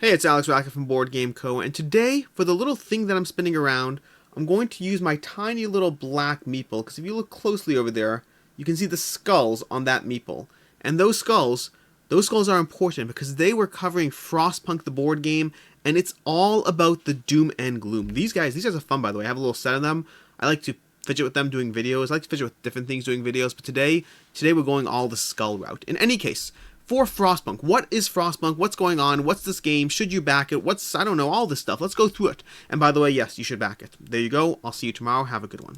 Hey, it's Alex Rackett from BoardGameCo, and today, for the little thing that I'm spinning around, I'm going to use my tiny little black meeple, because if you look closely over there, you can see the skulls on that meeple. And those skulls are important because they were covering Frostpunk the board game, and it's all about the doom and gloom. These guys are fun, by the way. I have a little set of them. I like to fidget with them doing videos. I like to fidget with different things doing videos, but today we're going all the skull route. In any case, for Frostpunk, what is Frostpunk? What's going on? What's this game? Should you back it? I don't know, all this stuff. Let's go through it. And by the way, yes, you should back it. There you go. I'll see you tomorrow. Have a good one.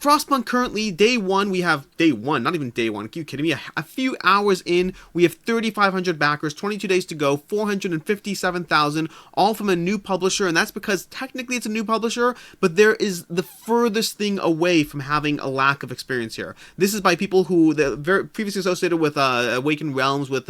Frostpunk currently, day one, we have day one, not even day one. Are you kidding me? A few hours in, we have 3,500 backers, 22 days to go, 457,000, all from a new publisher. And that's because technically it's a new publisher, but there is the furthest thing away from having a lack of experience here. This is by people who very previously associated with Awakened Realms, with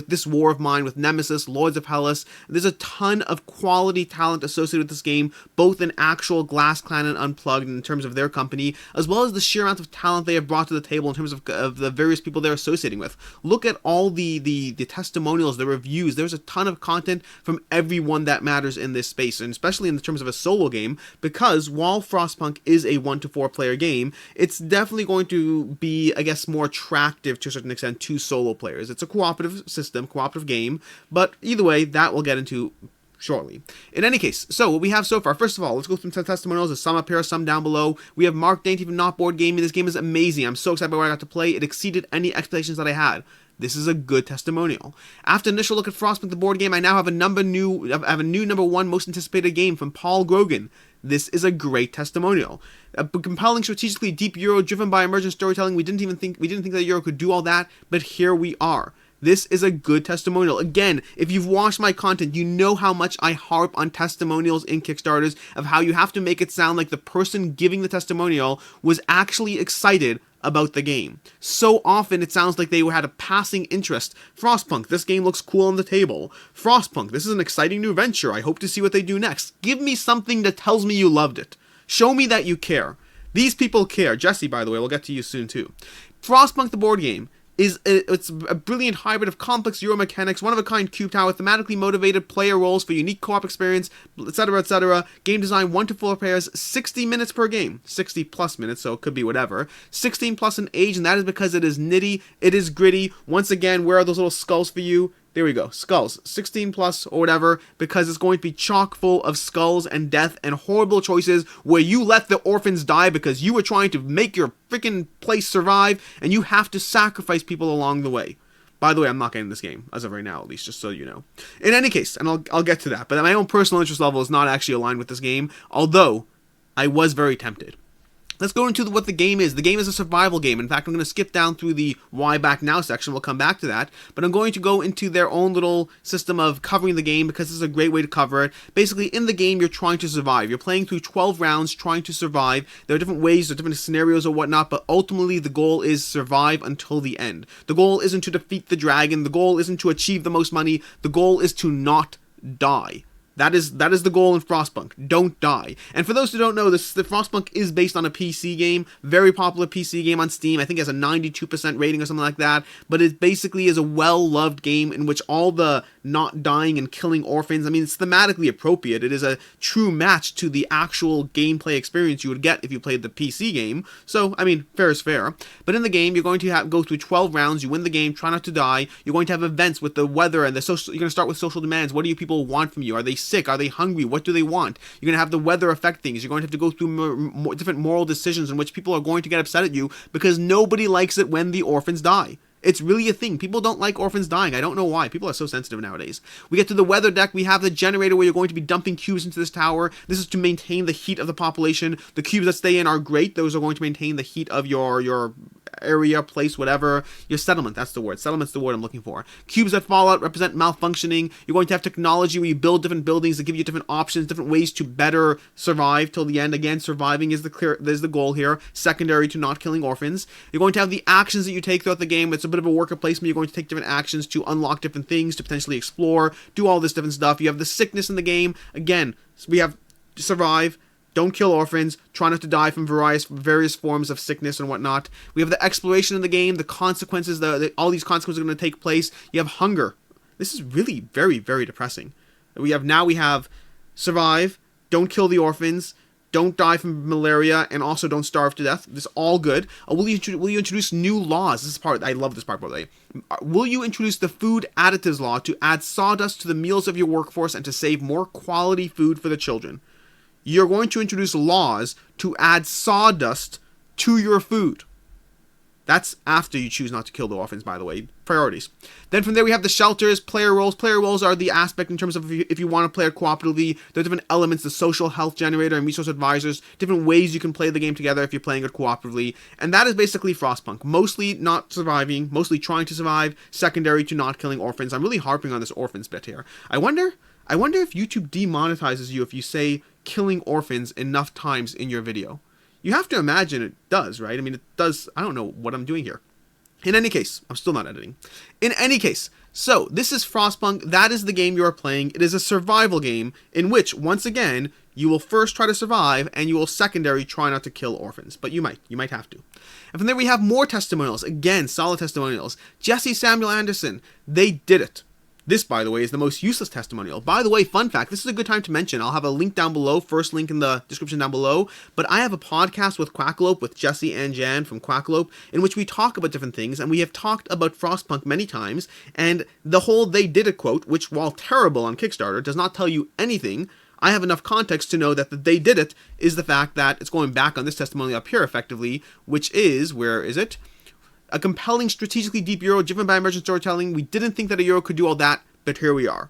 This War of Mine, with Nemesis, Lords of Hellas. There's a ton of quality talent associated with this game, both in actual Glass Clan and Unplugged in terms of their company, as well as the sheer amount of talent they have brought to the table in terms of the various people they're associating with. Look at all the testimonials, the reviews. There's a ton of content from everyone that matters in this space, and especially in terms of a solo game, because while Frostpunk is a 1 to 4 player game, it's definitely going to be, I guess, more attractive to a certain extent to solo players. It's a cooperative system, cooperative game, but either way, that we'll get into shortly. In any case, so what we have so far, first of all, let's go through some testimonials. There's some up here, some down below. We have Mark Dainty from Not Board Gaming. This game is amazing. I'm so excited about what I got to play. It exceeded any expectations that I had. This is a good testimonial. After initial look at Frostpunk the board game, I now have a new number one most anticipated game from Paul Grogan. This is a great testimonial. A compelling, strategically deep Euro driven by emergent storytelling. We didn't think that Euro could do all that, but here we are. This is a good testimonial. Again, if you've watched my content, you know how much I harp on testimonials in Kickstarters, of how you have to make it sound like the person giving the testimonial was actually excited about the game. So often it sounds like they had a passing interest. Frostpunk, this game looks cool on the table. Frostpunk, this is an exciting new venture. I hope to see what they do next. Give me something that tells me you loved it. Show me that you care. These people care. Jesse, by the way, we'll get to you soon too. Frostpunk the board game it's a brilliant hybrid of complex Euro mechanics, one-of-a-kind cube tower, thematically motivated player roles for unique co-op experience, etc., etc. Game design 1 to 4 players, 60 minutes per game. 60 plus minutes, so it could be whatever. 16 plus in age, and that is because it is nitty, it is gritty. Once again, where are those little skulls for you? There we go, skulls, 16 plus or whatever, because it's going to be chock full of skulls and death and horrible choices where you let the orphans die because you were trying to make your freaking place survive, and you have to sacrifice people along the way. By the way, I'm not getting this game, as of right now at least, just so you know. In any case, and I'll get to that, but my own personal interest level is not actually aligned with this game, although I was very tempted. Let's go into what the game is. The game is a survival game. In fact, I'm going to skip down through the why back now section. We'll come back to that. But I'm going to go into their own little system of covering the game because this is a great way to cover it. Basically, in the game, you're trying to survive. You're playing through 12 rounds trying to survive. There are different ways, there are different scenarios or whatnot, but ultimately the goal is survive until the end. The goal isn't to defeat the dragon. The goal isn't to achieve the most money. The goal is to not die. That is the goal in Frostpunk. Don't die. And for those who don't know, the Frostpunk is based on a PC game, very popular PC game on Steam. I think it has a 92% rating or something like that. But it basically is a well-loved game in which all the not dying and killing orphans, I mean, it's thematically appropriate. It is a true match to the actual gameplay experience you would get if you played the PC game. So, I mean, fair is fair. But in the game, you're going to go through 12 rounds. You win the game, try not to die. You're going to have events with the weather and the social. You're going to start with social demands. What do you people want from you? Are they sick? Are they hungry? What do they want? You're going to have the weather affect things. You're going to have to go through different moral decisions in which people are going to get upset at you because nobody likes it when the orphans die. It's really a thing. People don't like orphans dying. I don't know why. People are so sensitive nowadays. We get to the weather deck. We have the generator where you're going to be dumping cubes into this tower. This is to maintain the heat of the population. The cubes that stay in are great. Those are going to maintain the heat of your area, place, whatever. Your settlement, that's the word. Settlement's the word I'm looking for. Cubes that fall out represent malfunctioning. You're going to have technology where you build different buildings that give you different options, different ways to better survive till the end. Again, surviving is the goal here. Secondary to not killing orphans. You're going to have the actions that you take throughout the game. It's a bit of a worker placement. You're going to take different actions to unlock different things, to potentially explore, do all this different stuff. You have the sickness in the game. Again, we have survive, don't kill orphans, try not to die from various forms of sickness and whatnot. We have the exploration in the game, the consequences, all these consequences are going to take place. You have hunger. This is really very, very depressing. We have survive, don't kill the orphans, don't die from malaria, and also don't starve to death. This is all good. Will you introduce new laws? This is part, I love this part, by the way. Will you introduce the food additives law to add sawdust to the meals of your workforce and to save more quality food for the children? You're going to introduce laws to add sawdust to your food. That's after you choose not to kill the orphans, by the way. Priorities. Then from there we have the shelters, player roles. Player roles are the aspect in terms of if you want to play it cooperatively. There are different elements, the social health generator and resource advisors, different ways you can play the game together if you're playing it cooperatively. And that is basically Frostpunk. Mostly not surviving, mostly trying to survive, secondary to not killing orphans. I'm really harping on this orphans bit here. I wonder if YouTube demonetizes you if you say killing orphans enough times in your video. You have to imagine it does, right? I mean, it does. I don't know what I'm doing here. In any case, I'm still not editing. In any case, so this is Frostpunk. That is the game you are playing. It is a survival game in which, once again, you will first try to survive and you will secondary try not to kill orphans. But you might have to. And from there we have more testimonials. Again, solid testimonials. Jesse, Samuel Anderson, they did it. This, by the way, is the most useless testimonial. By the way, fun fact, this is a good time to mention. I'll have a link down below, first link in the description down below. But I have a podcast with Quackalope, with Jesse and Jan from Quackalope, in which we talk about different things. And we have talked about Frostpunk many times. And the whole "they did it" quote, which, while terrible on Kickstarter, does not tell you anything. I have enough context to know that the "they did it" is the fact that it's going back on this testimonial up here, effectively, which is, where is it? A compelling, strategically deep Euro driven by emergent storytelling. We didn't think that a Euro could do all that, but here we are.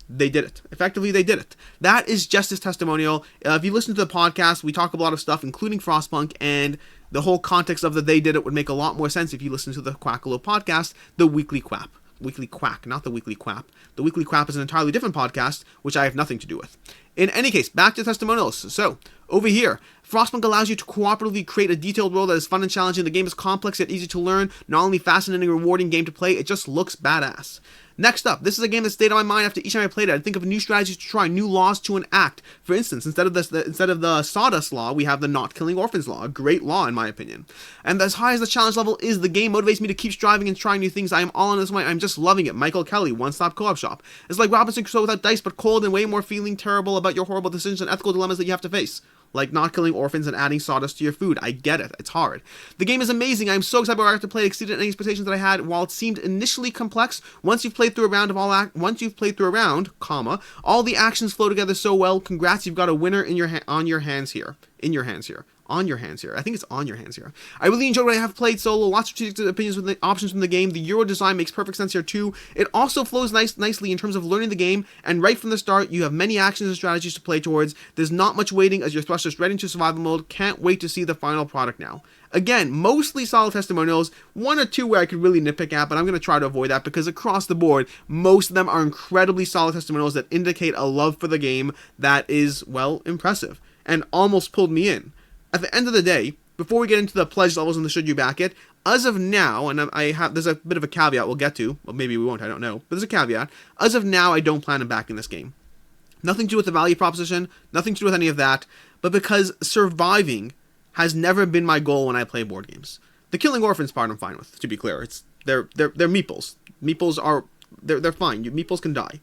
They did it. Effectively, they did it. That is just this testimonial. If you listen to the podcast, we talk about a lot of stuff, including Frostpunk, and the whole context of the "they did it" would make a lot more sense if you listen to the Quackalope podcast, the Weekly Quap. Weekly Quack, not the Weekly Quap. The Weekly Quap is an entirely different podcast, which I have nothing to do with. In any case, back to testimonials. So, over here, Frostpunk allows you to cooperatively create a detailed world that is fun and challenging. The game is complex yet easy to learn. Not only fascinating and rewarding game to play, it just looks badass. Next up, this is a game that stayed on my mind after each time I played it. I'd think of new strategies to try, new laws to enact. For instance, instead of the sawdust law, we have the not killing orphans law. A great law, in my opinion. And as high as the challenge level is, the game motivates me to keep striving and trying new things. I am all in this way. I'm just loving it. Michael Kelly, One Stop Co-op Shop. It's like Robinson Crusoe without dice, but cold and way more feeling terrible about your horrible decisions and ethical dilemmas that you have to face. Like not killing orphans and adding sawdust to your food. I get it. It's hard. The game is amazing. I'm so excited about it to play. It exceeded any expectations that I had. While it seemed initially complex, once you've played through a round, all the actions flow together so well. Congrats, you've got a winner on your hands here. On your hands here. I think it's on your hands here. I really enjoyed what I have played solo. Lots of strategic opinions with the options from the game. The Euro design makes perfect sense here too. It also flows nicely in terms of learning the game, and right from the start, you have many actions and strategies to play towards. There's not much waiting as you're thrust just right into survival mode. Can't wait to see the final product now. Again, mostly solid testimonials. One or two where I could really nitpick at, but I'm going to try to avoid that because across the board, most of them are incredibly solid testimonials that indicate a love for the game that is, well, impressive and almost pulled me in. At the end of the day, before we get into the pledge levels and the should you back it, as of now, and there's a bit of a caveat we'll get to, well maybe we won't, I don't know, but there's a caveat, as of now I don't plan on backing this game. Nothing to do with the value proposition, nothing to do with any of that, but because surviving has never been my goal when I play board games. The killing orphans part I'm fine with, to be clear. They're meeples. Meeples are, they're fine, meeples can die.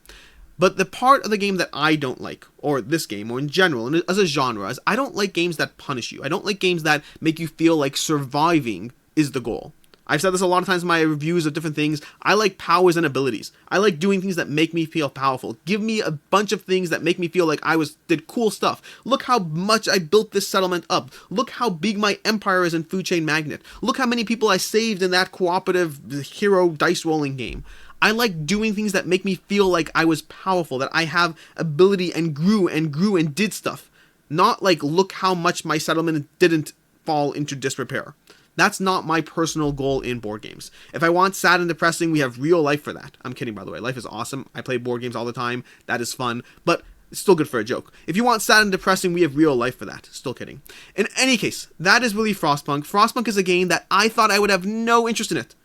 But the part of the game that I don't like, or this game, or in general, and as a genre, is I don't like games that punish you. I don't like games that make you feel like surviving is the goal. I've said this a lot of times in my reviews of different things. I like powers and abilities. I like doing things that make me feel powerful. Give me a bunch of things that make me feel like I did cool stuff. Look how much I built this settlement up. Look how big my empire is in Food Chain Magnet. Look how many people I saved in that cooperative hero dice rolling game. I like doing things that make me feel like I was powerful, that I have ability and grew and did stuff. Not like, look how much my settlement didn't fall into disrepair. That's not my personal goal in board games. If I want sad and depressing, we have real life for that. I'm kidding, by the way. Life is awesome. I play board games all the time. That is fun. But it's still good for a joke. If you want sad and depressing, we have real life for that. Still kidding. In any case, that is really Frostpunk. Frostpunk is a game that I thought I would have no interest in it.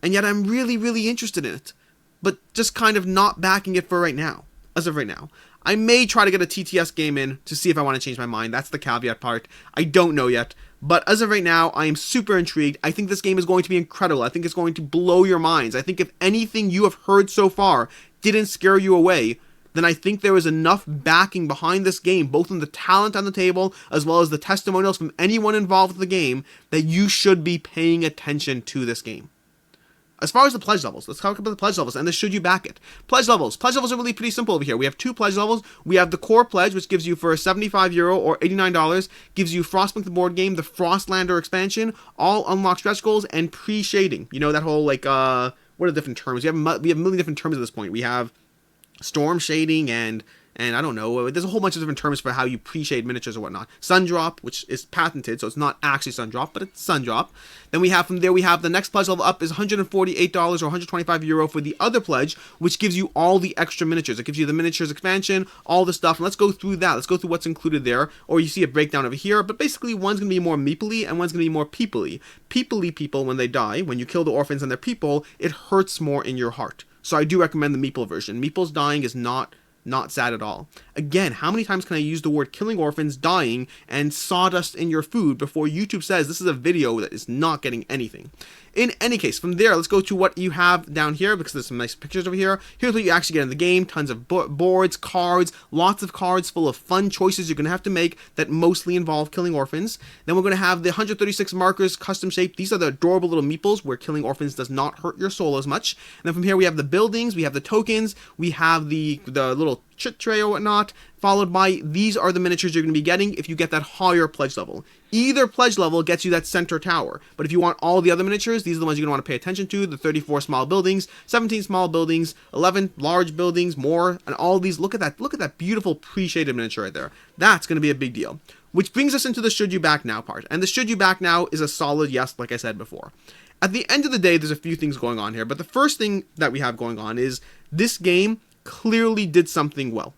And yet I'm really, really interested in it. But just kind of not backing it for right now. As of right now. I may try to get a TTS game in to see if I want to change my mind. That's the caveat part. I don't know yet. But as of right now, I am super intrigued. I think this game is going to be incredible. I think it's going to blow your minds. I think if anything you have heard so far didn't scare you away, then I think there is enough backing behind this game, both in the talent on the table as well as the testimonials from anyone involved with the game, that you should be paying attention to this game. As far as the pledge levels, let's talk about the pledge levels and the should you back it. Pledge levels are really pretty simple over here. We have two pledge levels. We have the core pledge, which gives you for €75 or $89, gives you Frostpunk the board game, the Frostlander expansion, all unlocked stretch goals, and pre-shading. You know, that whole, like, what are the different terms? We have a million different terms at this point. We have storm shading and I don't know, there's a whole bunch of different terms for how you pre-shade miniatures or whatnot. Sun drop, which is patented, so it's not actually sun drop, but it's sun drop. Then we have from there, we have the next pledge level up is $148 or €125 for the other pledge, which gives you all the extra miniatures. It gives you the miniatures expansion, all the stuff. And let's go through that. Let's go through what's included there. Or you see a breakdown over here, but basically one's going to be more meeply and one's going to be more peoply. Peoply people, when they die, when you kill the orphans and their people, it hurts more in your heart. So I do recommend the meeple version. Meeple's dying is not sad at all. Again, how many times can I use the word killing orphans, dying, and sawdust in your food before YouTube says this is a video that is not getting anything? In any case, from there, let's go to what you have down here, because there's some nice pictures over here. Here's what you actually get in the game. Tons of boards, cards, lots of cards full of fun choices you're going to have to make that mostly involve killing orphans. Then we're going to have the 136 markers, custom shaped. These are the adorable little meeples where killing orphans does not hurt your soul as much. And then from here, we have the buildings, we have the tokens, we have the little chit tray or whatnot, followed by these are the miniatures you're going to be getting if you get that higher pledge level. Either pledge level gets you that center tower, but if you want all the other miniatures, these are the ones you're going to want to pay attention to. The 34 small buildings, 17 small buildings, 11 large buildings, more, and all these. Look at that beautiful pre-shaded miniature right there. That's going to be a big deal. Which brings us into the should you back now part. And the should you back now is a solid yes, like I said before. At the end of the day, there's a few things going on here, but the first thing that we have going on is this game clearly did something well.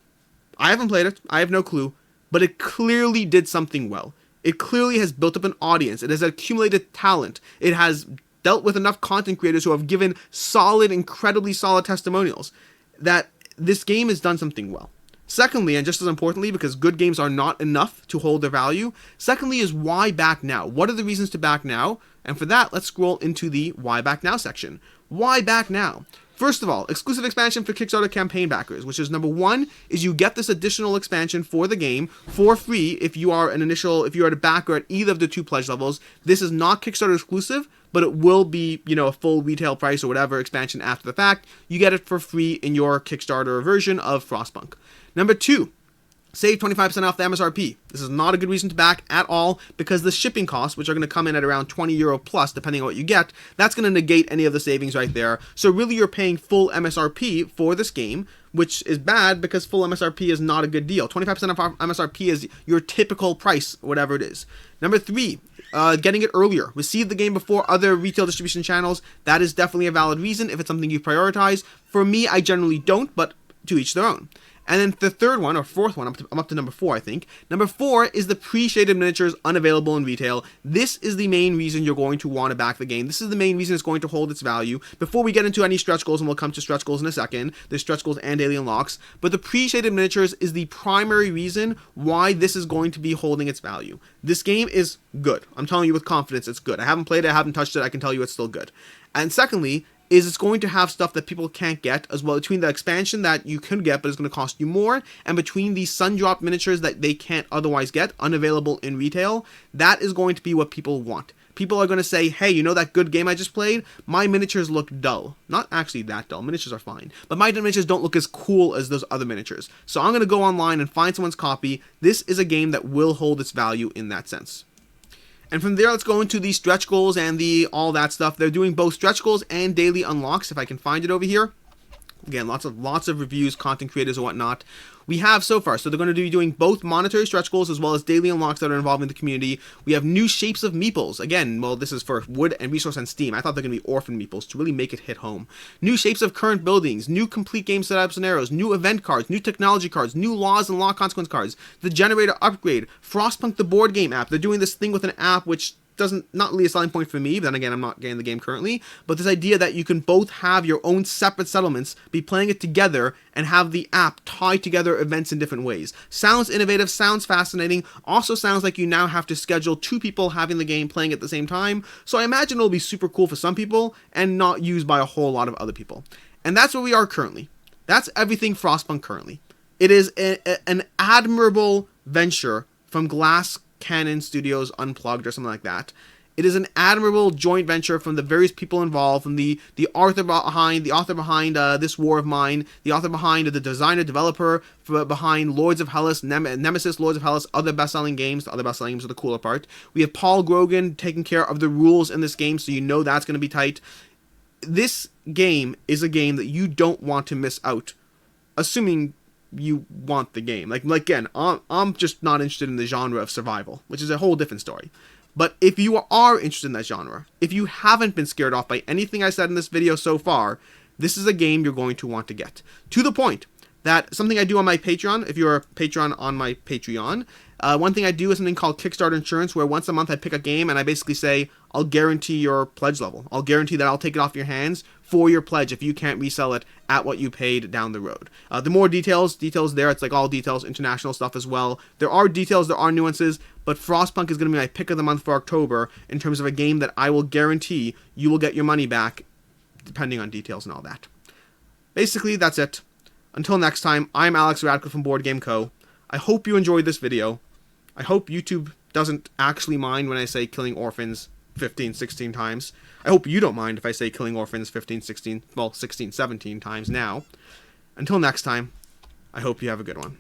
I haven't played it, I have no clue, but it clearly did something well. It clearly has built up an audience, it has accumulated talent, it has dealt with enough content creators who have given solid, incredibly solid testimonials, that this game has done something well. Secondly, and just as importantly, because good games are not enough to hold their value, secondly is why back now? What are the reasons to back now? And for that, let's scroll into the why back now section. Why back now? First of all, exclusive expansion for Kickstarter campaign backers, which is number one, is you get this additional expansion for the game for free if you are a backer at either of the two pledge levels. This is not Kickstarter exclusive, but it will be, a full retail price or whatever expansion after the fact. You get it for free in your Kickstarter version of Frostpunk. Number two, save 25% off the MSRP. This is not a good reason to back at all because the shipping costs, which are going to come in at around €20 plus, depending on what you get, that's going to negate any of the savings right there. So really you're paying full MSRP for this game, which is bad because full MSRP is not a good deal. 25% off MSRP is your typical price, whatever it is. Number three, getting it earlier. Receive the game before other retail distribution channels. That is definitely a valid reason if it's something you prioritize. For me, I generally don't, but to each their own. And then the third one, or fourth one, I'm up to number 4, I think. Number 4 is the pre-shaded miniatures unavailable in retail. This is the main reason you're going to want to back the game. This is the main reason it's going to hold its value. Before we get into any stretch goals, and we'll come to stretch goals in a second, there's stretch goals and daily unlocks, but the pre-shaded miniatures is the primary reason why this is going to be holding its value. This game is good. I'm telling you with confidence it's good. I haven't played it, I haven't touched it, I can tell you it's still good. And secondly, is it's going to have stuff that people can't get as well, between the expansion that you can get but it's going to cost you more, and between these sun drop miniatures that they can't otherwise get, unavailable in retail. That is going to be what people want. People are going to say, hey, that good game I just played? My miniatures look dull. Not actually that dull, miniatures are fine, but my miniatures don't look as cool as those other miniatures. So I'm going to go online and find someone's copy. This is a game that will hold its value in that sense. And from there, let's go into the stretch goals and all that stuff. They're doing both stretch goals and daily unlocks, if I can find it over here. Again, lots of reviews, content creators and whatnot. We have so far, so they're going to be doing both monetary stretch goals as well as daily unlocks that are involving the community. We have new shapes of meeples. Again, well, this is for wood and resource and steam. I thought they're going to be orphan meeples to really make it hit home. New shapes of current buildings, new complete game setup scenarios, new event cards, new technology cards, new laws and law consequence cards, the generator upgrade, Frostpunk the board game app. They're doing this thing with an app which not really a selling point for me, but then again, I'm not getting the game currently, but this idea that you can both have your own separate settlements, be playing it together, and have the app tie together events in different ways. Sounds innovative, sounds fascinating, also sounds like you now have to schedule 2 people having the game playing at the same time, so I imagine it'll be super cool for some people, and not used by a whole lot of other people. And that's where we are currently. That's everything Frostpunk currently. It is an admirable venture from Glass Cannon Studios Unplugged or something like that. It is an admirable joint venture from the various people involved, from the author behind This War of Mine, the author behind the designer developer behind Lords of Hellas, Nemesis, Lords of Hellas, other best-selling games. The other best-selling games are the cooler part. We have Paul Grogan taking care of the rules in this game, so you know that's going to be tight. This game is a game that you don't want to miss out, assuming you want the game. Like again, I'm just not interested in the genre of survival, which is a whole different story. But if you are interested in that genre, if you haven't been scared off by anything I said in this video so far, this is a game you're going to want to get. To the point that something I do on my Patreon, if you're a patron on my Patreon, one thing I do is something called Kickstarter Insurance, where once a month I pick a game and I basically say, I'll guarantee your pledge level. I'll guarantee that I'll take it off your hands for your pledge if you can't resell it at what you paid down the road. The more details there, it's like all details, international stuff as well. There are details, there are nuances, but Frostpunk is going to be my pick of the month for October in terms of a game that I will guarantee you will get your money back, depending on details and all that. Basically, that's it. Until next time, I'm Alex Radcliffe from BoardGameCo. I hope you enjoyed this video. I hope YouTube doesn't actually mind when I say killing orphans 15, 16 times. I hope you don't mind if I say killing orphans 15, 16, well, 16, 17 times now. Until next time, I hope you have a good one.